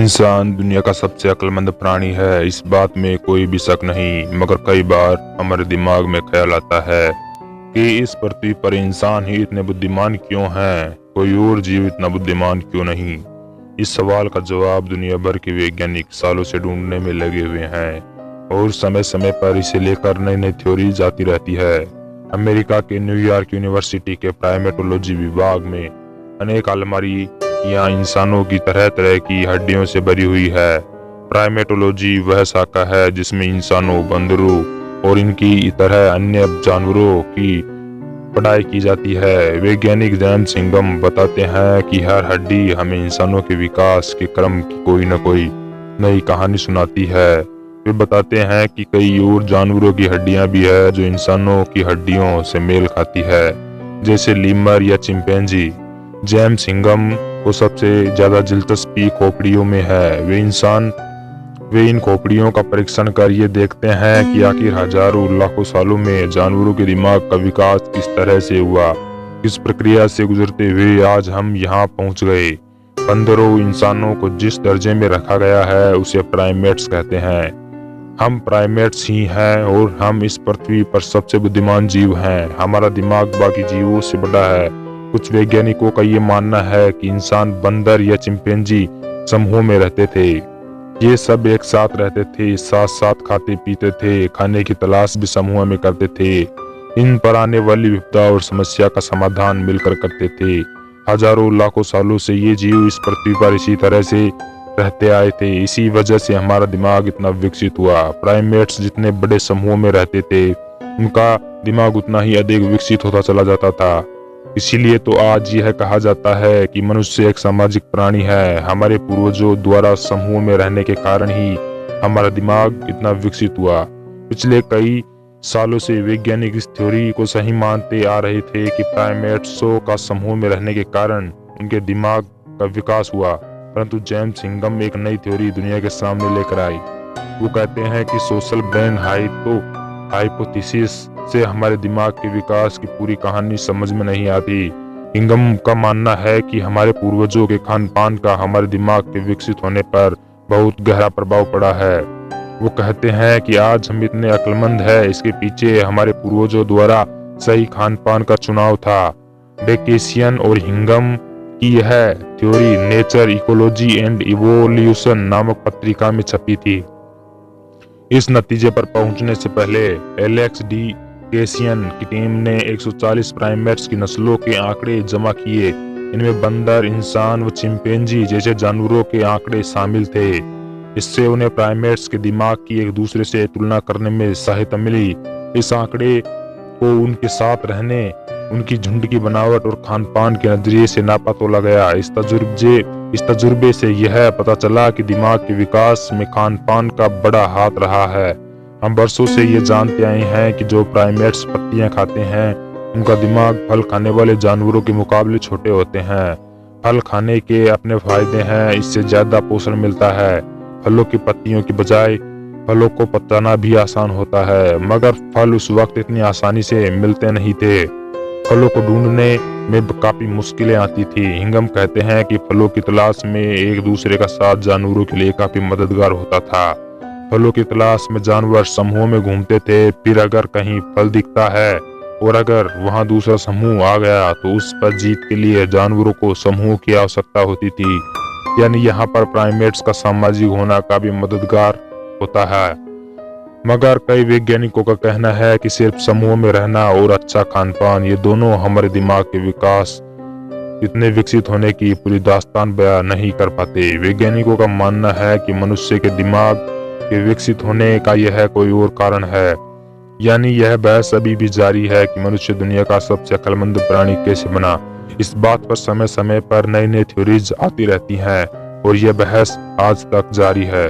इंसान दुनिया का सबसे अक्लमंद प्राणी है, इस बात में कोई भी शक नहीं। मगर कई बार हमारे दिमाग में ख्याल आता है कि इस पृथ्वी पर इंसान ही इतने बुद्धिमान क्यों हैं, कोई और जीव इतना बुद्धिमान क्यों नहीं। इस सवाल का जवाब दुनिया भर के वैज्ञानिक सालों से ढूंढने में लगे हुए हैं और समय समय पर इसे लेकर नई नई थ्योरीज आती रहती है। अमेरिका के न्यूयॉर्क यूनिवर्सिटी के प्राइमेटोलॉजी विभाग में अनेक अलमारी या इंसानों की तरह तरह की हड्डियों से भरी हुई है। प्राइमेटोलॉजी वह शाखा है जिसमें इंसानों, बंदरों और इनकी तरह अन्य जानवरों की पढ़ाई की जाती है। वैज्ञानिक जेम्स हिंगम बताते हैं कि हर हड्डी हमें इंसानों के विकास के क्रम की कोई न कोई नई कहानी सुनाती है। वे बताते हैं कि कई और जानवरों की हड्डियां भी है जो इंसानों की हड्डियों से मेल खाती है, जैसे लीमर या चिंपैंजी। जेम्स हिंगम को सबसे ज्यादा दिलचस्पी खोपड़ियों में है। वे इन खोपड़ियों का परीक्षण कर ये देखते हैं कि आखिर हजारों लाखों सालों में जानवरों के दिमाग का विकास किस तरह से हुआ, किस प्रक्रिया से गुजरते हुए आज हम यहाँ पहुँच गए। बंदरों, इंसानों को जिस दर्जे में रखा गया है उसे प्राइमेट्स कहते हैं। हम प्राइमेट्स ही हैं और हम इस पृथ्वी पर सबसे बुद्धिमान जीव हैं। हमारा दिमाग बाकी जीवों से बड़ा है। कुछ वैज्ञानिकों का ये मानना है कि इंसान, बंदर या चिंपैंजी समूह में रहते थे। ये सब एक साथ रहते थे, साथ साथ खाते पीते थे, खाने की तलाश भी समूह में करते थे। इन पर आने वाली विपदा और समस्या का समाधान मिलकर करते थे। हजारों लाखों सालों से ये जीव इस पृथ्वी पर इसी तरह से रहते आए थे। इसी वजह से हमारा दिमाग इतना विकसित हुआ। प्राइमेट्स जितने बड़े समूह में रहते थे उनका दिमाग उतना ही अधिक विकसित होता चला जाता था। इसीलिए तो आज यह कहा जाता है कि मनुष्य एक सामाजिक प्राणी है। हमारे पूर्वजों द्वारा समूह में रहने के कारण ही हमारा दिमाग इतना विकसित हुआ। पिछले कई सालों से वैज्ञानिक इस थ्योरी को सही मानते आ रहे थे कि प्राइमेट्सों का समूह में रहने के कारण उनके दिमाग का विकास हुआ, परंतु जेम्स हिंगम एक नई थ्योरी दुनिया के सामने लेकर आई। वो कहते हैं कि सोशल ब्रेन हाइपोथेसिस से हमारे दिमाग के विकास की पूरी कहानी समझ में नहीं आती। हिंगम का मानना है कि हमारे पूर्वजों के खान पान का हमारे दिमाग के विकसित होने पर बहुत गहरा प्रभाव पड़ा है। वो कहते हैं कि आज हम इतने अक्लमंद हैं, इसके पीछे हमारे पूर्वजों द्वारा सही खान पान का चुनाव था। डेकेशियन और हिंगम की यह theory nature, ecology and evolution नामक पत्रिका में छपी थी। इस नतीजे पर पहुंचने से पहले एलेक्स डी केशियन की टीम ने 140 प्राइमेट्स की नस्लों के आंकड़े जमा किए। इनमें बंदर, इंसान व चिंपैंजी जैसे जानवरों के आंकड़े शामिल थे। इससे उन्हें प्राइमेट्स के दिमाग की एक दूसरे से तुलना करने में सहायता मिली। इस आंकड़े को उनके साथ रहने, उनकी झुंड की बनावट और खान पान के नजरिए से नापा तोला गया। इस तजुर्बे से यह पता चला कि दिमाग के विकास में खान पान का बड़ा हाथ रहा है। हम वर्षों से ये जानते आए हैं कि जो प्राइमेट्स पत्तियां खाते हैं उनका दिमाग फल खाने वाले जानवरों के मुकाबले छोटे होते हैं। फल खाने के अपने फायदे हैं, इससे ज्यादा पोषण मिलता है। फलों की पत्तियों की बजाय फलों को पचाना भी आसान होता है, मगर फल उस वक्त इतनी आसानी से मिलते नहीं थे। फलों को ढूंढने में काफी मुश्किलें आती थी। हिंगम कहते हैं कि फलों की तलाश में एक दूसरे का साथ जानवरों के लिए काफी मददगार होता था। फलों की तलाश में जानवर समूह में घूमते थे। फिर अगर कहीं फल दिखता है और अगर वहां दूसरा समूह आ गया तो उस पर जीत के लिए जानवरों को समूह की आवश्यकता होती थी। यानी यहाँ पर प्राइमेट्स का सामाजिक होना काफी मददगार होता है। मगर कई वैज्ञानिकों का कहना है कि सिर्फ समूह में रहना और अच्छा खान पान, ये दोनों हमारे दिमाग के विकास इतने विकसित होने की पूरी दास्तान बयां नहीं कर पाते। वैज्ञानिकों का मानना है कि मनुष्य के दिमाग के विकसित होने का यह कोई और कारण है। यानी यह बहस अभी भी जारी है कि मनुष्य दुनिया का सबसे अक्लमंद प्राणी कैसे बना। इस बात पर समय समय पर नई नई थ्योरीज आती रहती हैं और यह बहस आज तक जारी है।